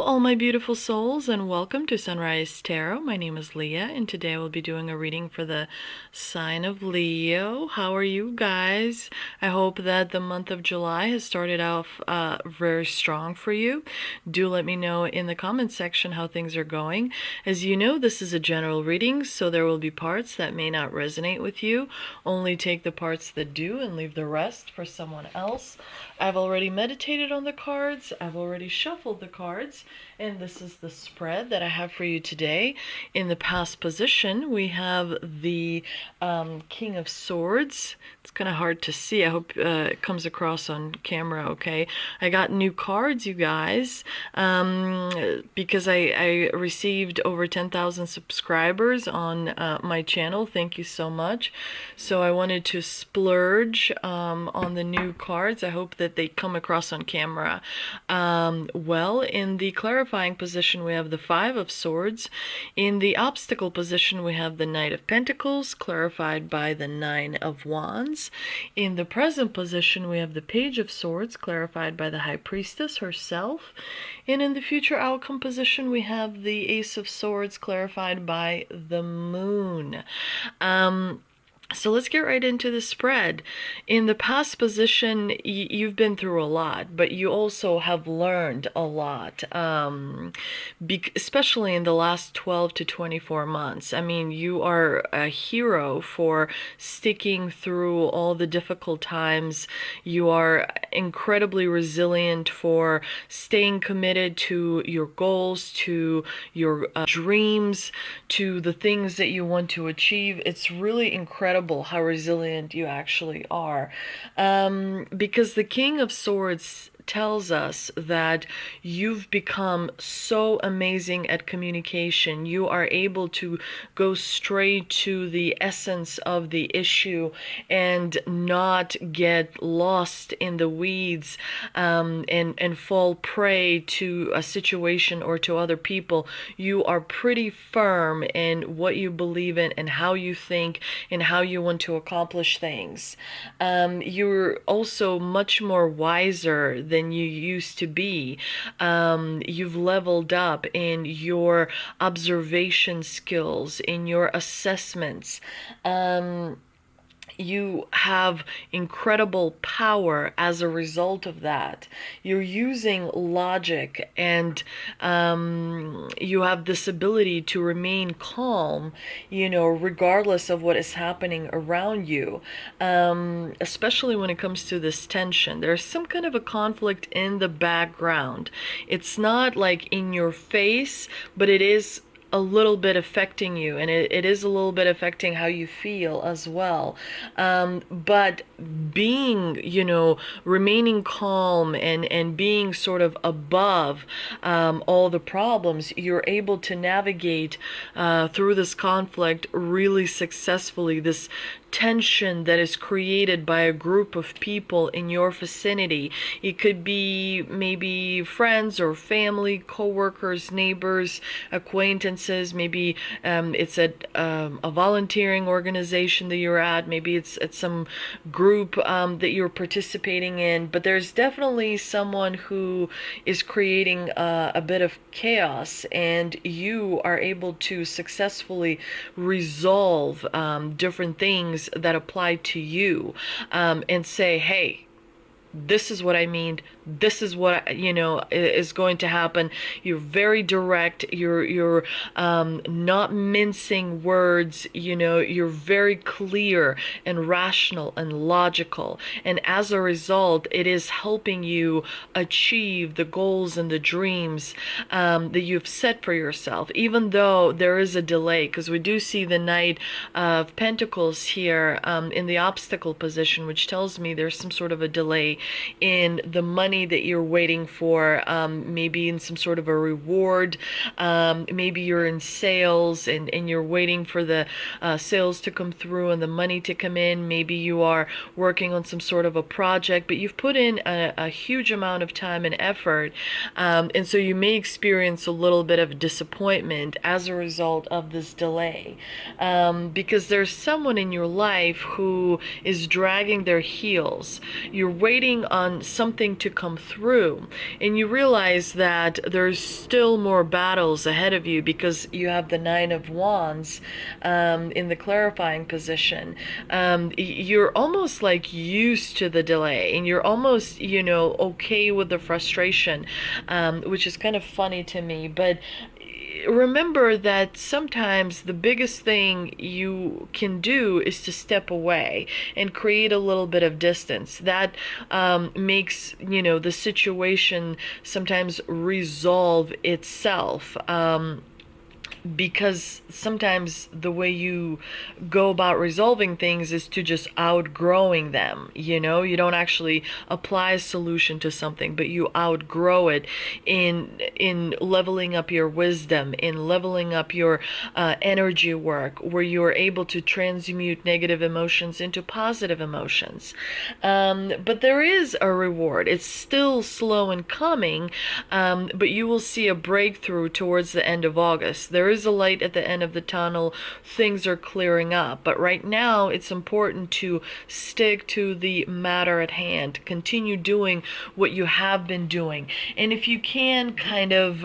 all my beautiful souls, and welcome to Sunrise Tarot. My name is Leah, and today we'll be doing a reading for the sign of Leo. How are you guys? I hope that the month of July has started off very strong for you. Do let me know in the comments section how things are going. As you know, this is a general reading, so there will be parts that may not resonate with you. Only take the parts that do and leave the rest for someone else. I've already meditated on the cards. I've already shuffled the cards, and this is the spread that I have for you today. In the past position, we have the King of Swords. It's kind of hard to see. I hope it comes across on camera okay. I got new cards, you guys, because I received over 10,000 subscribers on my channel. Thank you so much. So I wanted to splurge on the new cards. I hope that they come across on camera well. In the clarifying position, we have the Five of Swords. In the obstacle position, we have the Knight of Pentacles, clarified by the Nine of Wands. In the present position, we have the Page of Swords, clarified by the High Priestess herself. And in the future outcome position, we have the Ace of Swords, clarified by the Moon. So let's get right into the spread. In the past position, you've been through a lot, but you also have learned a lot, especially in the last 12 to 24 months. I mean, you are a hero for sticking through all the difficult times. You are incredibly resilient for staying committed to your goals, to your dreams, to the things that you want to achieve. It's really incredible how resilient you actually are, because the King of Swords tells us that you've become so amazing at communication. You are able to go straight to the essence of the issue and not get lost in the weeds, and fall prey to a situation or to other people. You are pretty firm in what you believe in and how you think and how you want to accomplish things. You're also much more wiser than you used to be. You've leveled up in your observation skills, in your assessments. You have incredible power as a result of that. You're using logic, and you have this ability to remain calm, regardless of what is happening around you, especially when it comes to this tension. There's some kind of a conflict in the background. It's not like in your face, but it is a little bit affecting you, and it is a little bit affecting how you feel as well. But being, remaining calm and being sort of above all the problems, you're able to navigate through this conflict really successfully. This tension that is created by a group of people in your vicinity. It could be maybe friends or family, co-workers, neighbors, acquaintances. Maybe it's at a volunteering organization that you're at. Maybe it's at some group that you're participating in. But there's definitely someone who is creating a bit of chaos, and you are able to successfully resolve different things that apply to you, and say, hey, this is what I mean. This is what is going to happen. You're very direct. You're not mincing words. You're very clear and rational and logical. And as a result, it is helping you achieve the goals and the dreams that you've set for yourself. Even though there is a delay, because we do see the Knight of Pentacles here in the obstacle position, which tells me there's some sort of a delay in the money that you're waiting for, maybe in some sort of a reward. Maybe you're in sales and you're waiting for the sales to come through and the money to come in. Maybe you are working on some sort of a project, but you've put in a huge amount of time and effort, and so you may experience a little bit of disappointment as a result of this delay, because there's someone in your life who is dragging their heels. You're waiting on something to come through, and you realize that there's still more battles ahead of you because you have the Nine of Wands in the clarifying position. You're almost like used to the delay, and you're almost, okay with the frustration, which is kind of funny to me. But remember that sometimes the biggest thing you can do is to step away and create a little bit of distance. That makes, the situation sometimes resolve itself. Because sometimes the way you go about resolving things is to just outgrowing them. You don't actually apply a solution to something, but you outgrow it in leveling up your wisdom, in leveling up your energy work, where you're able to transmute negative emotions into positive emotions. But there is a reward. It's still slow in coming, but you will see a breakthrough towards the end of August. There is a light at the end of the tunnel. Things are clearing up. But right now, it's important to stick to the matter at hand. Continue doing what you have been doing. And if you can kind of,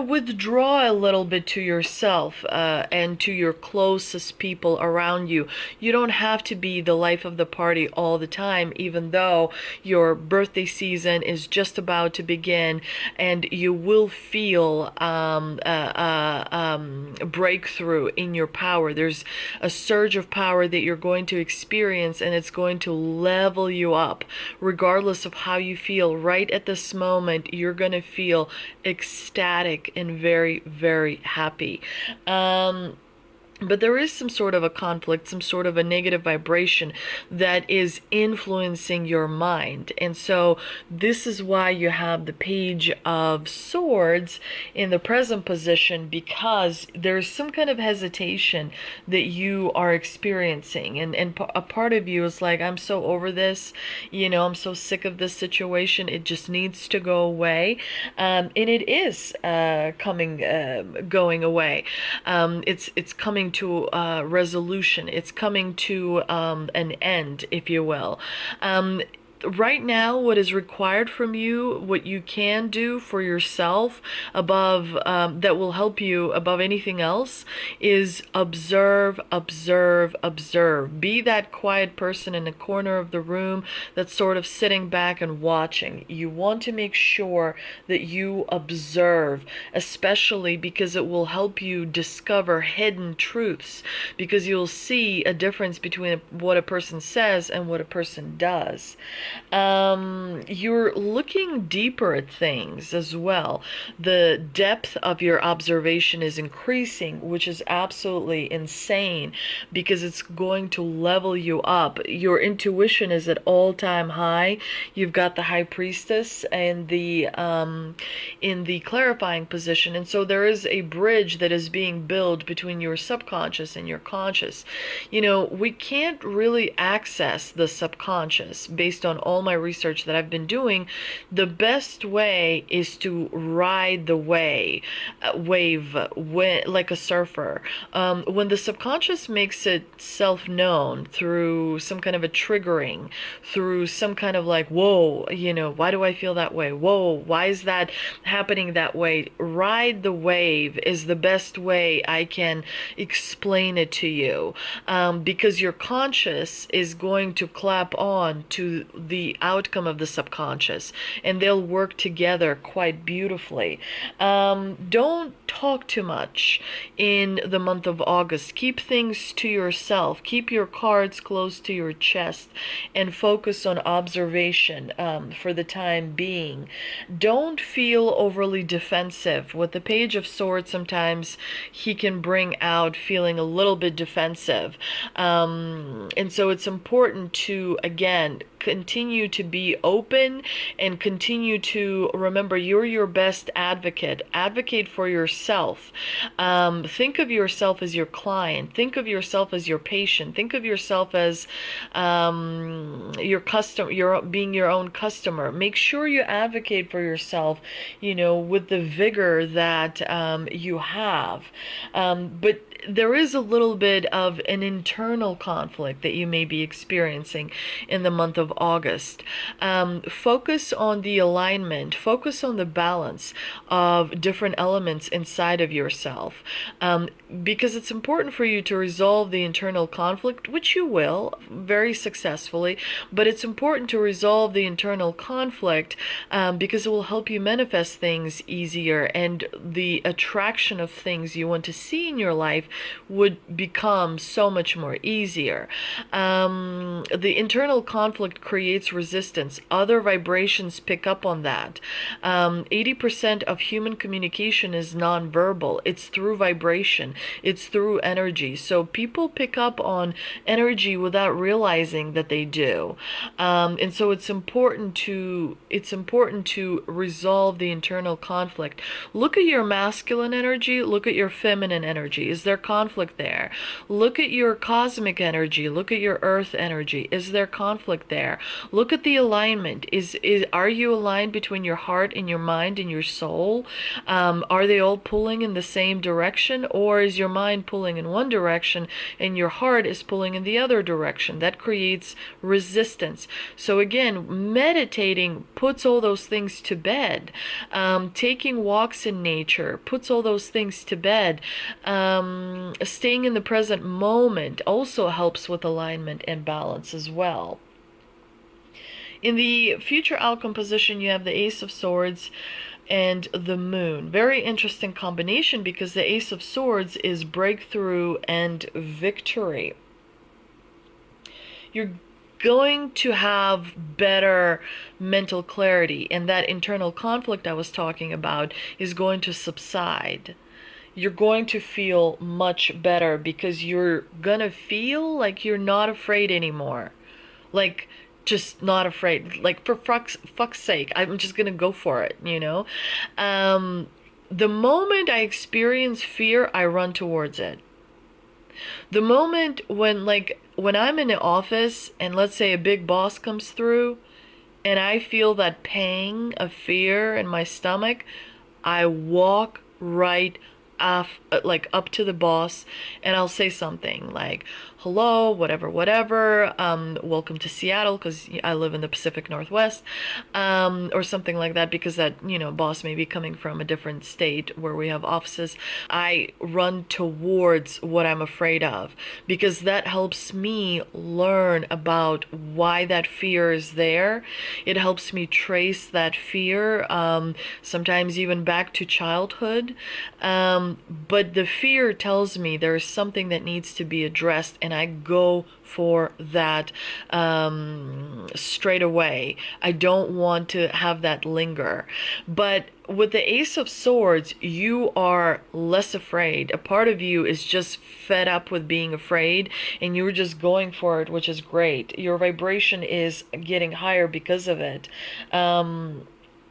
withdraw a little bit to yourself and to your closest people around you. You don't have to be the life of the party all the time, even though your birthday season is just about to begin, and you will feel breakthrough in your power. There's a surge of power that you're going to experience, and it's going to level you up regardless of how you feel. Right at this moment, you're going to feel ecstatic and very, very happy. But there is some sort of a conflict, some sort of a negative vibration that is influencing your mind. And so this is why you have the Page of Swords in the present position, because there's some kind of hesitation that you are experiencing. And a part of you is like, I'm so over this, I'm so sick of this situation. It just needs to go away. And it is going away. It's coming to resolution. It's coming to an end, if you will. Right now, what is required from you, what you can do for yourself above, that will help you above anything else, is observe, observe, observe. Be that quiet person in the corner of the room that's sort of sitting back and watching. You want to make sure that you observe, especially because it will help you discover hidden truths, because you'll see a difference between what a person says and what a person does. You're looking deeper at things as well. The depth of your observation is increasing, which is absolutely insane, because it's going to level you up. Your intuition is at all-time high. You've got the High Priestess and in the clarifying position, and so there is a bridge that is being built between your subconscious and your conscious. We can't really access the subconscious based on all my research that I've been doing. The best way is to ride the wave like a surfer. When the subconscious makes itself known through some kind of a triggering, through some kind of like, whoa, why do I feel that way? Whoa, why is that happening that way? Ride the wave is the best way I can explain it to you, because your conscious is going to clap on to the outcome of the subconscious, and they'll work together quite beautifully. Don't talk too much in the month of August. Keep things to yourself. Keep your cards close to your chest and focus on observation for the time being. Don't feel overly defensive. With the Page of Swords, sometimes he can bring out feeling a little bit defensive. And so it's important to, again, continue to be open and continue to remember you're your best advocate. Advocate for yourself. Think of yourself as your client. Think of yourself as your patient. Think of yourself as your customer. You're being your own customer. Make sure you advocate for yourself, with the vigor that you have. But there is a little bit of an internal conflict that you may be experiencing in the month of of August. Focus on the alignment, focus on the balance of different elements inside of yourself, because it's important for you to resolve the internal conflict, which you will very successfully, but it's important to resolve the internal conflict, because it will help you manifest things easier, and the attraction of things you want to see in your life would become so much more easier. The internal conflict creates resistance. Other vibrations pick up on that. 80% of human communication is nonverbal. It's through vibration. It's through energy. So people pick up on energy without realizing that they do. And so it's important to resolve the internal conflict. Look at your masculine energy. Look at your feminine energy. Is there conflict there? Look at your cosmic energy. Look at your earth energy. Is there conflict there? Look at the alignment. Are you aligned between your heart and your mind and your soul? Are they all pulling in the same direction, or is your mind pulling in one direction and your heart is pulling in the other direction? That creates resistance. So again, meditating puts all those things to bed. Taking walks in nature puts all those things to bed. Staying in the present moment also helps with alignment and balance as well. In the future outcome position, you have the Ace of Swords and the Moon. Very interesting combination, because the Ace of Swords is breakthrough and victory. You're going to have better mental clarity, and that internal conflict I was talking about is going to subside. You're going to feel much better, because you're gonna feel like you're not afraid anymore. Like, just not afraid. Like, for fuck's sake, I'm just gonna go for it, you know? The moment I experience fear, I run towards it. The moment when I'm in the office and let's say a big boss comes through and I feel that pang of fear in my stomach, I walk right up to the boss, and I'll say something like, hello, whatever, welcome to Seattle, because I live in the Pacific Northwest, or something like that, because that, boss may be coming from a different state where we have offices. I run towards what I'm afraid of, because that helps me learn about why that fear is there. It helps me trace that fear, sometimes even back to childhood. But the fear tells me there is something that needs to be addressed, and I go for that straight away. I don't want to have that linger. But with the Ace of Swords, you are less afraid. A part of you is just fed up with being afraid, and you're just going for it, which is great. Your vibration is getting higher because of it.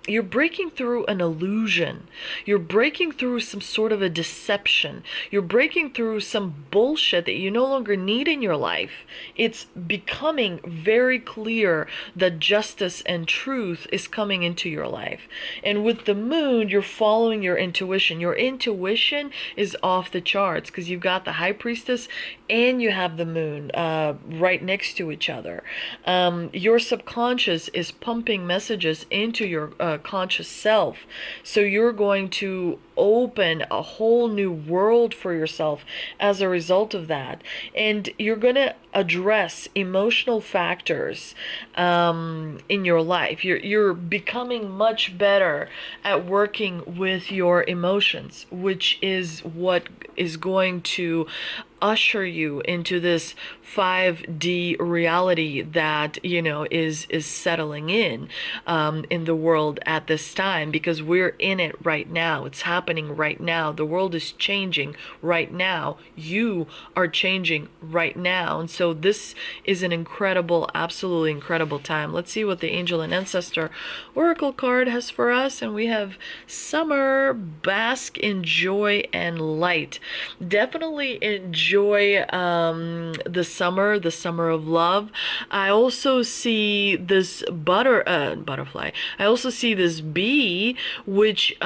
You're breaking through an illusion. You're breaking through some sort of a deception. You're breaking through some bullshit that you no longer need in your life. It's becoming very clear that justice and truth is coming into your life. And with the Moon, you're following your intuition. Your intuition is off the charts, because you've got the High Priestess and you have the Moon right next to each other. Your subconscious is pumping messages into your conscious self. So you're going to open a whole new world for yourself as a result of that. And you're going to address emotional factors in your life. You're becoming much better at working with your emotions, which is what is going to usher you into this 5D reality that is settling in the world at this time, because we're in it right now. It's happening right now. The world is changing right now. You are changing right now. And so this is an incredible, absolutely incredible time. Let's see what the Angel and Ancestor Oracle card has for us. And we have Summer, bask in joy and light. Definitely enjoy enjoy the summer of love. I also see this butterfly. I also see this bee, which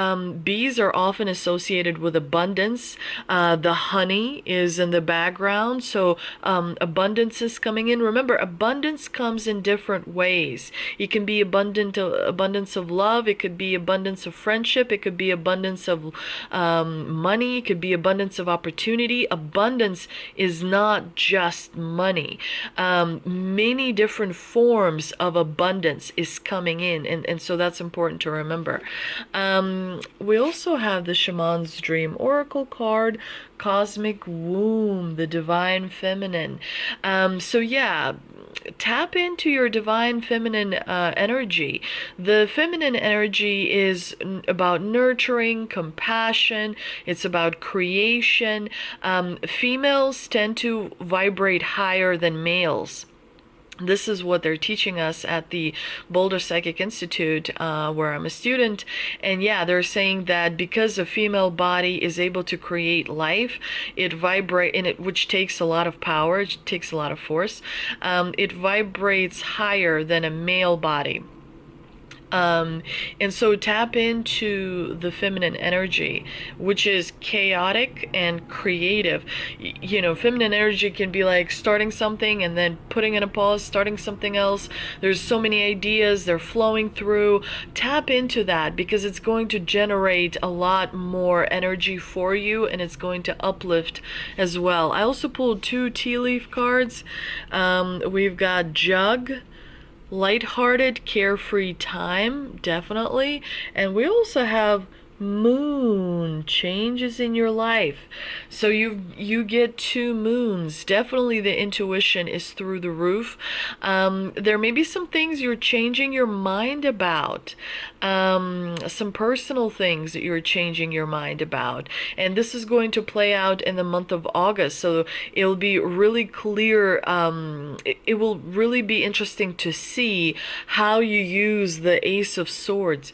bees are often associated with abundance. The honey is in the background, so abundance is coming in. Remember, abundance comes in different ways. It can be abundance of love. It could be abundance of friendship. It could be abundance of money. It could be abundance of opportunity. Abundance is not just money. Many different forms of abundance is coming in, and so that's important to remember. We also have the Shaman's Dream Oracle card, Cosmic Womb, the Divine Feminine. So yeah, tap into your divine feminine energy. The feminine energy is about nurturing, compassion. It's about creation. Females tend to vibrate higher than males. This is what they're teaching us at the Boulder Psychic Institute, where I'm a student. And yeah, they're saying that because a female body is able to create life, it vibrates in it, which takes a lot of power, it takes a lot of force. It vibrates higher than a male body. And so tap into the feminine energy, which is chaotic and creative. You know, feminine energy can be like starting something and then putting in a pause, starting something else. There's so many ideas, they're flowing through. Tap into that because it's going to generate a lot more energy for you, and it's going to uplift as well. I also pulled 2 tea leaf cards. We've got Jug, lighthearted, carefree time, definitely. And we also have Moon, changes in your life. So you get 2 moons. Definitely the intuition is through the roof. There may be some things you're changing your mind about. Some personal things that you're changing your mind about. And this is going to play out in the month of August. So it'll be really clear. It will really be interesting to see how you use the Ace of Swords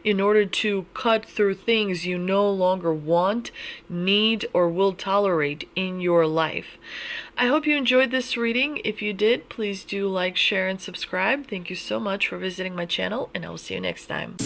in order to cut through things you no longer want, need, or will tolerate in your life. I hope you enjoyed this reading. If you did, please do like, share, and subscribe. Thank you so much for visiting my channel, and I will see you next time.